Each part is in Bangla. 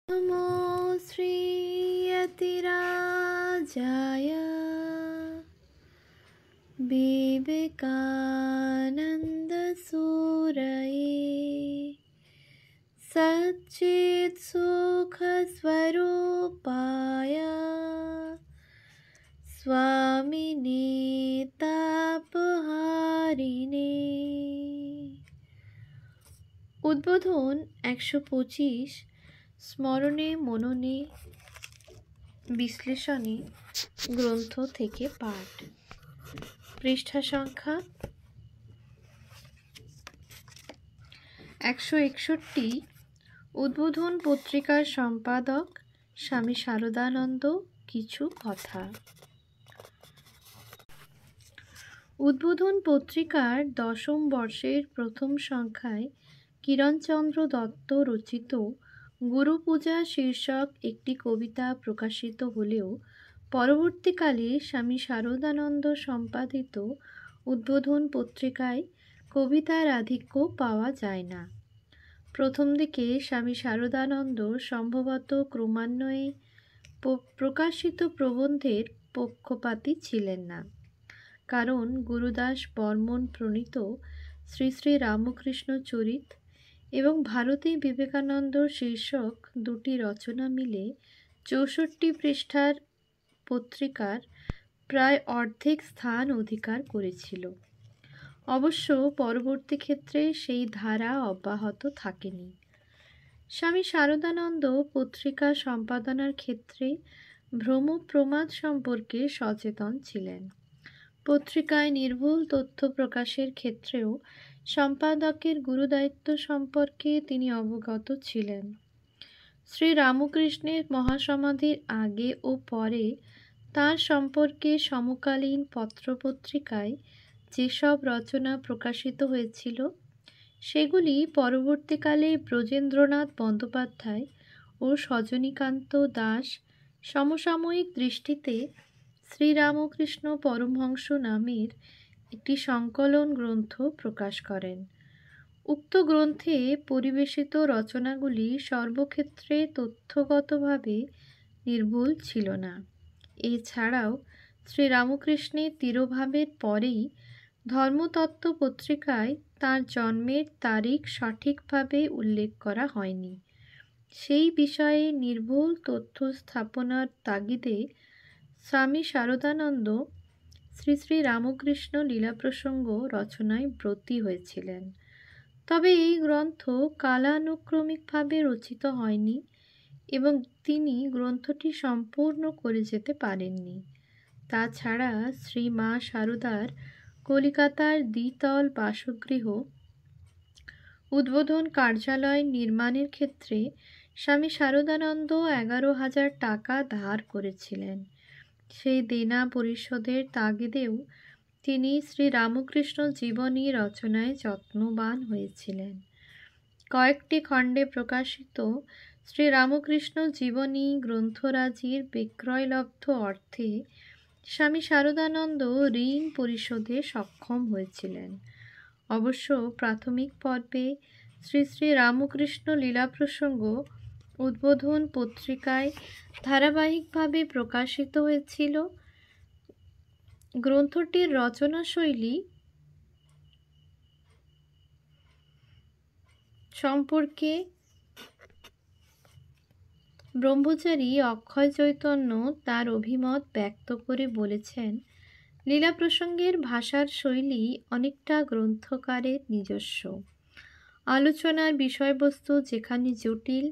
नमो श्रीयतिराजाय विवेकानन्दसूरये सच्चित्सुखस्वरूपाय स्वामिने तापहारिणे। উদ্বোধন ১২৫ স্মরণে মননে বিশ্লেষণে গ্রন্থ থেকে পাঠ। পৃষ্ঠা সংখ্যা ১৬১। উদ্বোধন পত্রিকার সম্পাদক স্বামী শারদানন্দ কিছু কথা। উদ্বোধন পত্রিকার ১০ম বর্ষের প্রথম সংখ্যায় কিরণচন্দ্র দত্ত রচিত গুরু পূজা শীর্ষক একটি কবিতা প্রকাশিত হলেও পরবর্তীকালে স্বামী শারদানন্দ সম্পাদিত উদ্বোধন পত্রিকায় কবিতার আধিক্য পাওয়া যায় না। প্রথম দিকে স্বামী শারদানন্দ সম্ভবত ক্রমান্বয়ে প্রকাশিত প্রবন্ধের পক্ষপাতী ছিলেন না, কারণ গুরুদাস বর্মন প্রণীত শ্রী শ্রী রামকৃষ্ণ চরিত এবং ভারতী বিবেকানন্দ শীর্ষক দুটি রচনা মিলে ৬৪ পৃষ্ঠার পত্রিকার প্রায় অর্ধেক স্থান অধিকার করেছিল। অবশ্য পরবর্তী ক্ষেত্রে সেই ধারা অব্যাহত থাকেনি। স্বামী শারদানন্দ পত্রিকা সম্পাদনার ক্ষেত্রে ভ্রম প্রমাদ সম্পর্কে সচেতন ছিলেন। পত্রিকায় নির্ভুল তথ্য প্রকাশের ক্ষেত্রেও সম্পাদকের গুরুদায়িত্ব সম্পর্কে তিনি অবগত ছিলেন। শ্রী রামকৃষ্ণের মহাসমাধির আগে ও পরে তাঁর সম্পর্কে সমকালীন পত্রপত্রিকায় যেসব রচনা প্রকাশিত হয়েছিল সেগুলি পরবর্তীকালে ব্রজেন্দ্রনাথ বন্দ্যোপাধ্যায় ও সজনীকান্ত দাস সমসাময়িক দৃষ্টিতে শ্রীরামকৃষ্ণ পরমহংস নামের একটি সংকলন গ্রন্থ প্রকাশ করেন। উক্ত গ্রন্থে পরিবেশিত রচনাগুলি সর্বক্ষেত্রে তথ্যগতভাবে নির্ভুল ছিল না। এছাড়াও শ্রীরামকৃষ্ণের তিরোভাবের পরেই ধর্মতত্ত্ব পত্রিকায় তাঁর জন্মের তারিখ সঠিকভাবে উল্লেখ করা হয়নি। সেই বিষয়ে নির্ভুল তথ্য স্থাপনার তাগিদে স্বামী শারদানন্দ শ্রী শ্রী রামকৃষ্ণ লীলাপ্রসঙ্গ রচনায় ব্রতী হয়েছিলেন। তবে এই গ্রন্থ কালানুক্রমিকভাবে রচিত হয়নি এবং তিনি গ্রন্থটি সম্পূর্ণ করে যেতে পারেননি। তাছাড়া শ্রী মা শারদার কলিকাতার দ্বিতল বাসগৃহ উদ্বোধন কার্যালয় নির্মাণের ক্ষেত্রে স্বামী শারদানন্দ ১১,০০০ টাকা ধার করেছিলেন। সেই দেনা পরিশোধের তাগিদেও তিনি শ্রী রামকৃষ্ণ জীবনী রচনায় যত্নবান হয়েছিলেন। কয়েকটি খণ্ডে প্রকাশিত শ্রী রামকৃষ্ণ জীবনী গ্রন্থরাজির বিক্রয়লব্ধ অর্থে স্বামী শারদানন্দ ঋণ পরিশোধে সক্ষম হয়েছিলেন। অবশ্য প্রাথমিক পর্বে শ্রী শ্রী রামকৃষ্ণ লীলাপ্রসঙ্গ উদ্বোধন পত্রিকায় ধারাবাহিকভাবে প্রকাশিত হয়েছিল। গ্রন্থটির রচনাশৈলী সম্পর্কে ব্রহ্মচারী অক্ষয় চৈতন্য তার অভিমত ব্যক্ত করে বলেছেন, লীলাপ্রসঙ্গের ভাষার শৈলী অনেকটা গ্রন্থকারের নিজস্ব। আলোচনার বিষয়বস্তু যেখানে জটিল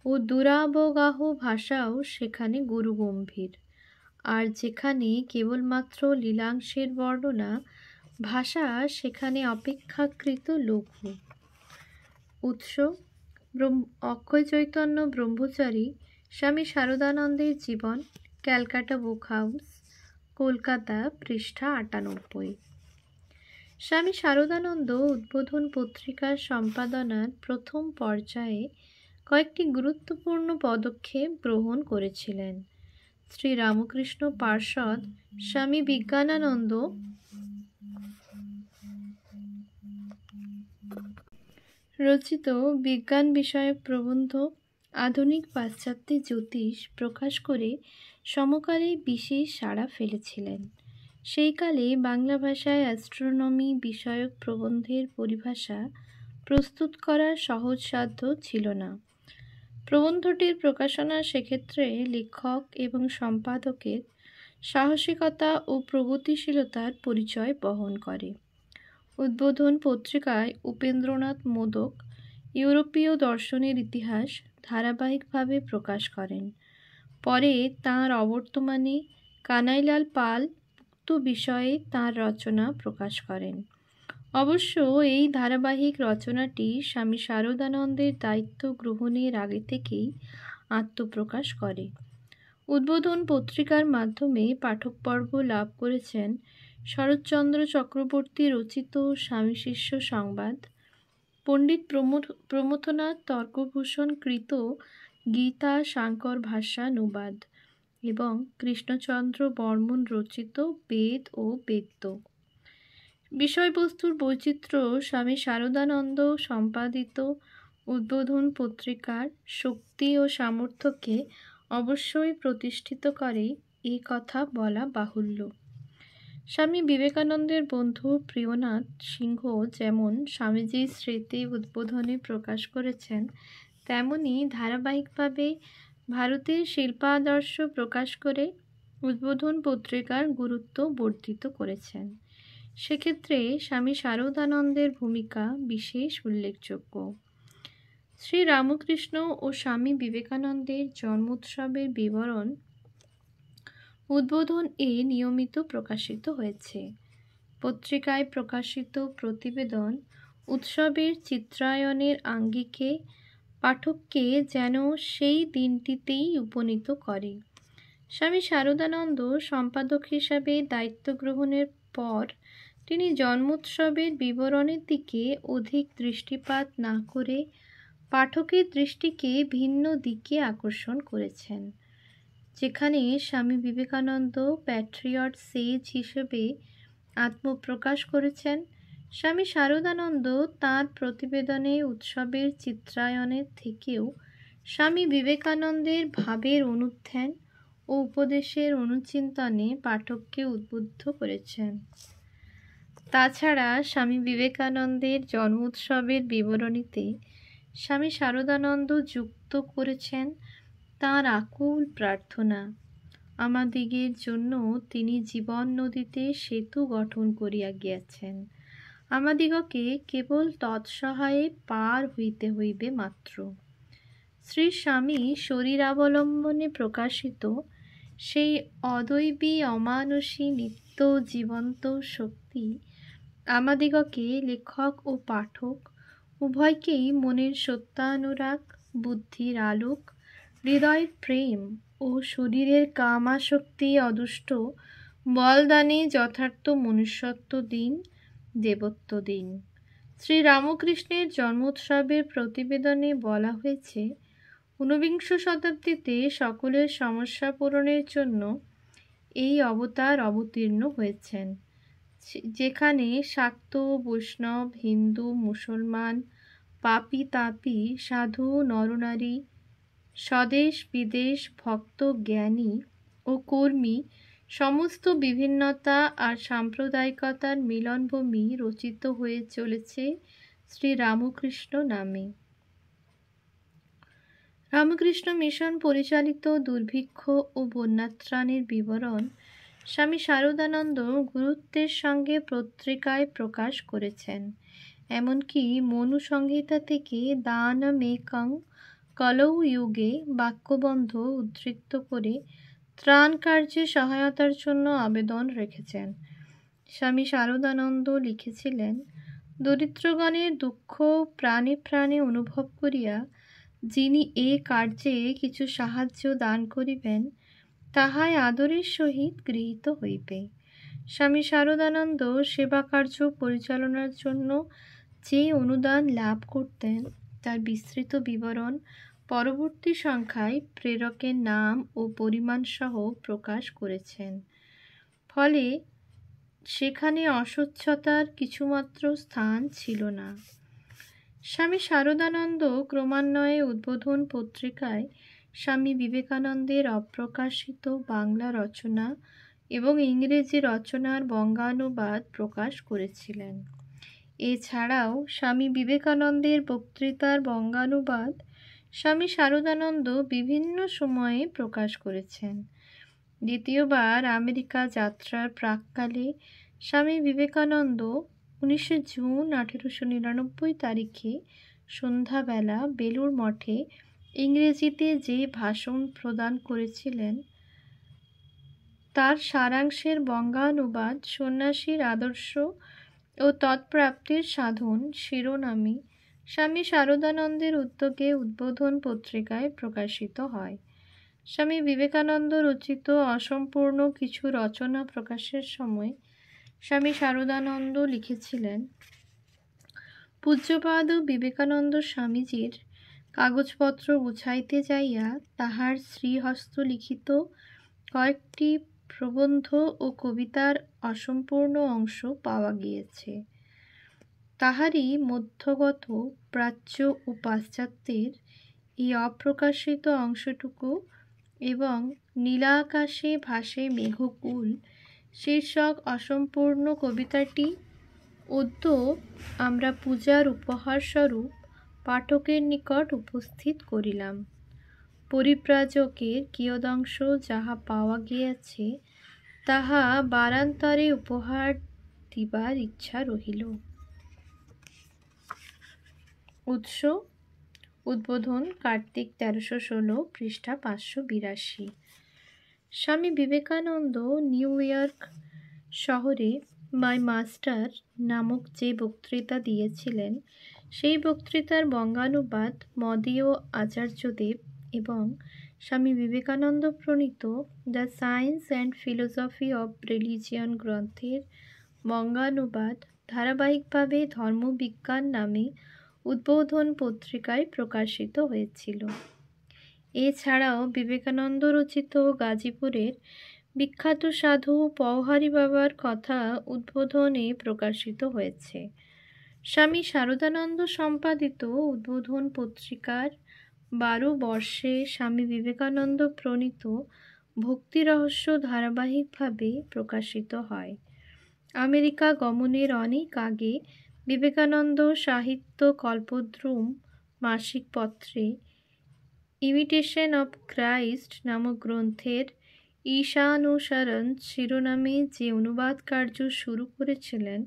ও দুরাবগাহ ভাষাও সেখানে গুরুগম্ভীর, আর যেখানে কেবলমাত্র লীলাংশের বর্ণনা ভাষা সেখানে অপেক্ষাকৃত লঘু। উৎস: অক্ষয় চৈতন্য ব্রহ্মচারী, স্বামী শারদানন্দের জীবন, ক্যালকাটা বুক হাউস, কলকাতা, পৃষ্ঠা ৯৮। স্বামী শারদানন্দ উদ্বোধন পত্রিকার সম্পাদনার প্রথম পর্যায়ে কয়েকটি গুরুত্বপূর্ণ পদক্ষেপ গ্রহণ করেছিলেন। শ্রী রামকৃষ্ণ পার্ষদ স্বামী বিজ্ঞানানন্দ রচিত বিজ্ঞান বিষয়ক প্রবন্ধ আধুনিক পাশ্চাত্যে জ্যোতিষ প্রকাশ করে সমকালে বিশেষ সাড়া ফেলেছিলেন। সেই কালে বাংলা ভাষায় অ্যাস্ট্রোনমি বিষয়ক প্রবন্ধের পরিভাষা প্রস্তুত করা সহজসাধ্য ছিল না। প্রবন্ধটির প্রকাশনা সেক্ষেত্রে লেখক এবং সম্পাদকের সাহসিকতা ও প্রগতিশীলতার পরিচয় বহন করে। উদ্বোধন পত্রিকায় উপেন্দ্রনাথ মোদক ইউরোপীয় দর্শনের ইতিহাস ধারাবাহিকভাবে প্রকাশ করেন। পরে তাঁর অবর্তমানে কানাইলাল পাল উক্ত বিষয়ে তাঁর রচনা প্রকাশ করেন। অবশ্য এই ধারাবাহিক রচনাটি স্বামী শারদানন্দের দায়িত্ব গ্রহণের আগে থেকেই আত্মপ্রকাশ করে। উদ্বোধন পত্রিকার মাধ্যমে পাঠক পর্ব লাভ করেছেন শরৎচন্দ্র চক্রবর্তী রচিত স্বামী শিষ্য সংবাদ, পণ্ডিত প্রমথনাথ তর্কভূষণ কৃত গীতা সাংকর ভাষ্যানুবাদ এবং কৃষ্ণচন্দ্র বর্মন রচিত বেদ ও বেদ্য। বিষয়বস্তুর বৈচিত্র্য স্বামী শারদানন্দ সম্পাদিত উদ্বোধন পত্রিকার শক্তি ও সামর্থ্যকে অবশ্যই প্রতিষ্ঠিত করে এ কথা বলা বাহুল্য। স্বামী বিবেকানন্দের বন্ধু প্রিয়নাথ সিংহ যেমন স্বামীজির স্মৃতি উদ্বোধনে প্রকাশ করেছেন, তেমনি ধারাবাহিকভাবে ভারতের শিল্পাদর্শ প্রকাশ করে উদ্বোধন পত্রিকার গুরুত্ব বর্ধিত করেছেন। সেক্ষেত্রে স্বামী শারদানন্দের ভূমিকা বিশেষ উল্লেখযোগ্য। শ্রী রামকৃষ্ণ ও স্বামী বিবেকানন্দের জন্মোৎসবের বিবরণ উদ্বোধন নিয়মিত প্রকাশিত হয়েছে। পত্রিকায় প্রকাশিত প্রতিবেদন উৎসবের চিত্রায়নের আঙ্গিকে পাঠককে যেন সেই দিনটিতেই উপনীত করে। স্বামী শারদানন্দ সম্পাদক হিসাবে দায়িত্ব গ্রহণের পর তিনি জন্মোৎসবের বিবরণের দিকে অধিক দৃষ্টিপাত না করে পাঠকের দৃষ্টিকে ভিন্ন দিকে আকর্ষণ করেছেন। যেখানে স্বামী বিবেকানন্দ প্যাট্রিয়ট সেজ হিসেবে আত্মপ্রকাশ করেছেন, স্বামী শারদানন্দ তাঁর প্রতিবেদনে উৎসবের চিত্রায়নের থেকেও স্বামী বিবেকানন্দের ভাবের অনুধ্যান ও উপদেশের অনুচিন্তনে পাঠককে উদ্বুদ্ধ করেছেন। তাছাড়া স্বামী বিবেকানন্দের জন্মোৎসবের বিবরণীতে স্বামী শারদানন্দ যুক্ত করেছেন তাঁর আকুল প্রার্থনা, আমাদিগের জন্য তিনি জীবন নদীতে সেতু গঠন করিয়া গিয়াছেন, আমাদিগকে কেবল তৎসহায়ে পার হইতে হইবে মাত্র। শ্রী স্বামী শরীরাবলম্বনে প্রকাশিত সেই অদৈবী অমানুষী নিত্য জীবন্ত শক্তি আমাদিগকে লেখক ও পাঠক উভয়কেই মনের সত্যানুরাগ, বুদ্ধির আলোক, হৃদয়ের প্রেম ও শরীরের কামাসক্তি অদুষ্ট বলদানে যথার্থ মনুষ্যত্ব দিন, দেবত্ব দিন। শ্রী রামকৃষ্ণের জন্মোৎসবের প্রতিবেদনে বলা হয়েছে, ঊনবিংশ শতাব্দীতে সকলের সমস্যা পূরণের জন্য এই অবতার অবতীর্ণ হয়েছেন। যেখানে শাক্ত, বৈষ্ণব, হিন্দু, মুসলমান, পাপী তাপী, সাধু, নরনারী, স্বদেশ বিদেশ, ভক্ত, জ্ঞানী ও কর্মী সমস্ত বিভিন্নতা আর সাম্প্রদায়িকতার মিলনভূমি রচিত হয়ে চলেছে শ্রী রামকৃষ্ণ নামে। রামকৃষ্ণ মিশন পরিচালিত দুর্ভিক্ষ ও বন্যাত্রাণের বিবরণ স্বামী শারদানন্দ গুরুত্বের সঙ্গে পত্রিকায় প্রকাশ করেছেন। এমনকি মনু সংহিতা থেকে দানমেকং কলৌ যুগে বাক্যবন্ধ উদ্ধৃত করে ত্রাণ কার্যে সহায়তার জন্য আবেদন রেখেছেন। স্বামী শারদানন্দ লিখেছিলেন, দরিদ্রগণের দুঃখ প্রাণে প্রাণে অনুভব করিয়া যিনি এ কার্যে কিছু সাহায্য দান করিবেন, তাহাই আদরের সহিত গৃহীত হইবে। স্বামী শারদানন্দ সেবা কার্য পরিচালনার জন্য যে অনুদান লাভ করতেন তার বিস্তৃত বিবরণ পরবর্তী সংখ্যায় প্রেরকের নাম ও পরিমাণ সহ প্রকাশ করেছেন। ফলে সেখানে অস্বচ্ছতার কিছুমাত্র স্থান ছিল না। স্বামী শারদানন্দ ক্রমান্বয়ে উদ্বোধন পত্রিকায় স্বামী বিবেকানন্দের অপ্রকাশিত বাংলা রচনা এবং ইংরেজি রচনার বঙ্গানুবাদ প্রকাশ করেছিলেন। এছাড়াও স্বামী বিবেকানন্দের বক্তৃতার বঙ্গানুবাদ স্বামী শারদানন্দ বিভিন্ন সময়ে প্রকাশ করেছেন। দ্বিতীয়বার আমেরিকা যাত্রার প্রাক্কালে স্বামী বিবেকানন্দ 19 জুন 1899 তারিখে সন্ধ্যাবেলা বেলুড় মঠে ইংরেজিতে যে ভাষণ প্রদান করেছিলেন তার সারাংশের বঙ্গানুবাদ সন্ন্যাসীর আদর্শ ও তৎপ্রাপ্তির সাধন শিরোনামে স্বামী শারদানন্দের উদ্যোগে উদ্বোধন পত্রিকায় প্রকাশিত হয়। স্বামী বিবেকানন্দ রচিত অসম্পূর্ণ কিছু রচনা প্রকাশের সময় স্বামী শারদানন্দ লিখেছিলেন, পূজ্যপাদ বিবেকানন্দ স্বামীজির কাগজপত্র গুছাইতে যাইয়া তাহার শ্রীহস্ত লিখিত কয়েকটি প্রবন্ধ ও কবিতার অসম্পূর্ণ অংশ পাওয়া গিয়েছে। তাহারই মধ্যগত প্রাচ্য ও পাশ্চাত্যের এই অপ্রকাশিত অংশটুকু এবং নীলাকাশে ভাসে মেঘকুল শীর্ষক অসম্পূর্ণ কবিতাটি অদ্য আমরা পূজার উপহারস্বরূপ পাঠকের নিকট উপস্থিত করিলাম। পরিব্রাজকের কিয়দংশ যাহা পাওয়া গিয়াছে তাহা বারান্তরে উপহার দিবার ইচ্ছা রহিল। উৎস উদ্বোধন কার্তিক 1316 পৃষ্ঠা 582। স্বামী বিবেকানন্দ নিউ ইয়র্ক শহরে মাই মাস্টার নামক যে বক্তৃতা দিয়েছিলেন সেই বক্তৃতার বঙ্গানুবাদ মদীয় আচার্যদেব এবং স্বামী বিবেকানন্দ প্রণীত the science and philosophy of religion গ্রন্থের বঙ্গানুবাদ ধারাবাহিকভাবে ধর্মবিজ্ঞান নামে উদ্বোধন পত্রিকায় প্রকাশিত হয়েছিল। এছাড়াও বিবেকানন্দ রচিত গাজীপুরের বিখ্যাত সাধু পওহারী বাবার কথা উদ্বোধনে প্রকাশিত হয়েছে। স্বামী শারদানন্দ সম্পাদিত উদ্বোধন পত্রিকার 12 বর্ষে স্বামী বিবেকানন্দ প্রণীত ভক্তি রহস্য ধারাবাহিকভাবে প্রকাশিত হয়। আমেরিকা গমনের অনেক আগে বিবেকানন্দ সাহিত্য কল্পদ্রুম মাসিক পত্রে ইমিটেশন অব ক্রাইস্ট নামক গ্রন্থের ঈশানুসরণ শিরোনামে যে অনুবাদ কার্য শুরু করেছিলেন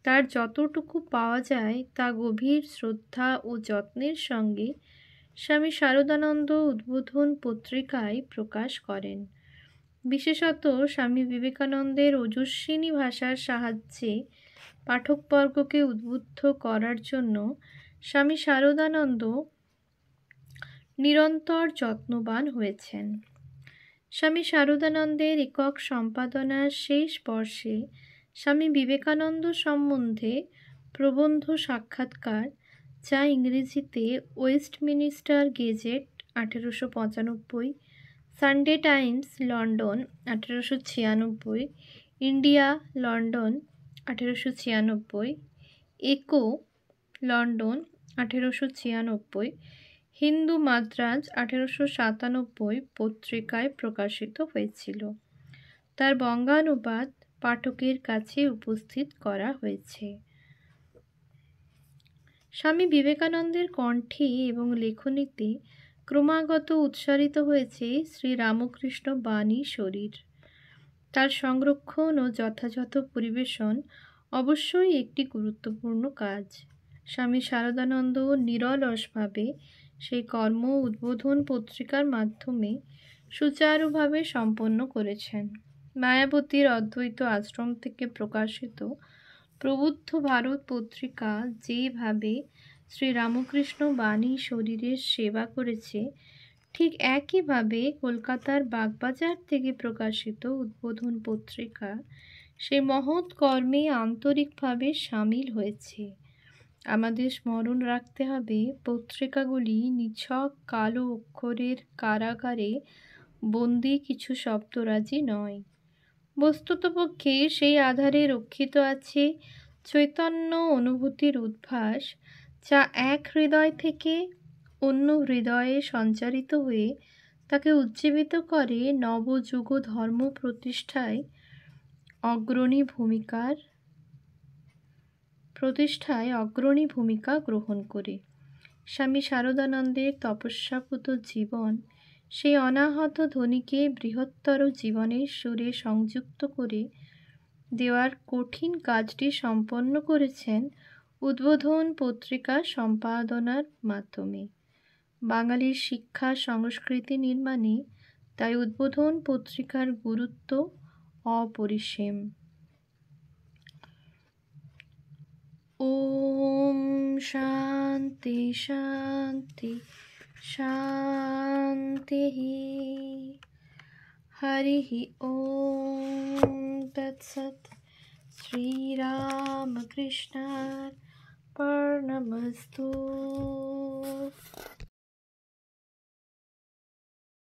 তার যতটুকু পাওয়া যায় তা গভীর শ্রদ্ধা ও যত্নের সঙ্গে স্বামী শারদানন্দ উদ্বোধন পত্রিকায় প্রকাশ করেন। বিশেষত স্বামী বিবেকানন্দের ওজস্বিনী ভাষার সাহায্যে পাঠকবর্গকে উদ্বুদ্ধ করার জন্য স্বামী শারদানন্দ নিরন্তর যত্নবান হয়েছেন। স্বামী শারদানন্দের একক সম্পাদনার শেষ বর্ষে স্বামী বিবেকানন্দ সম্বন্ধে প্রবন্ধ সাক্ষাৎকার, যা ইংরেজিতে Westminster Gazette 1895, Sunday Times London 1896, India London 1896, Echo London 1896, Hindu Madras 1897 পত্রিকায় প্রকাশিত হয়েছিল। তার বঙ্গানুবাদ পাঠকের কাছে উপস্থিত করা হয়েছে। স্বামী বিবেকানন্দের কণ্ঠে এবং লেখনীতে ক্রমাগত উচ্চারিত হয়েছে শ্রীরামকৃষ্ণ বাণী শরীর। তার সংরক্ষণ ও যথাযথ পরিবেশন অবশ্যই একটি গুরুত্বপূর্ণ কাজ। স্বামী শারদানন্দ নিরলসভাবে সেই কর্ম উদ্বোধন পত্রিকার মাধ্যমে সুচারুভাবে সম্পন্ন করেছেন। মায়াবতীর অদ্বৈত আশ্রম থেকে প্রকাশিত প্রবুদ্ধ ভারত পত্রিকা যেভাবে শ্রীরামকৃষ্ণ বাণী শরীরের সেবা করেছে, ঠিক একইভাবে কলকাতার বাগবাজার থেকে প্রকাশিত উদ্বোধন পত্রিকা সেই মহৎ কর্মে আন্তরিকভাবে সামিল হয়েছে। আমাদের স্মরণ রাখতে হবে, পত্রিকাগুলি নিছক কালো অক্ষরের কারাগারে বন্দি কিছু শব্দরাজি নয়। বস্তুতপক্ষে সেই আধারে রক্ষিত আছে চৈতন্য অনুভূতির উদ্ভাস, যা এক হৃদয় থেকে অন্য হৃদয়ে সঞ্চারিত হয়ে তাকে উজ্জীবিত করে নবযুগ ধর্ম প্রতিষ্ঠায় অগ্রণী ভূমিকা গ্রহণ করে। স্বামী শারদানন্দের তপস্যাপুত জীবন সেই অনাহত ধ্বনিকে বৃহত্তর জীবনের সুরে সংযুক্ত করে দেওয়ার কঠিন কাজটি সম্পন্ন করেছেন উদ্বোধন পত্রিকা সম্পাদনার মাধ্যমে। বাঙালির শিক্ষা সংস্কৃতি নির্মাণে তাই উদ্বোধন পত্রিকার গুরুত্ব অপরিসীম। ওম শান্তি শান্তি শান্তি। হরি ওম তৎসৎ। শ্রীরামকৃষ্ণার্পণমস্তু।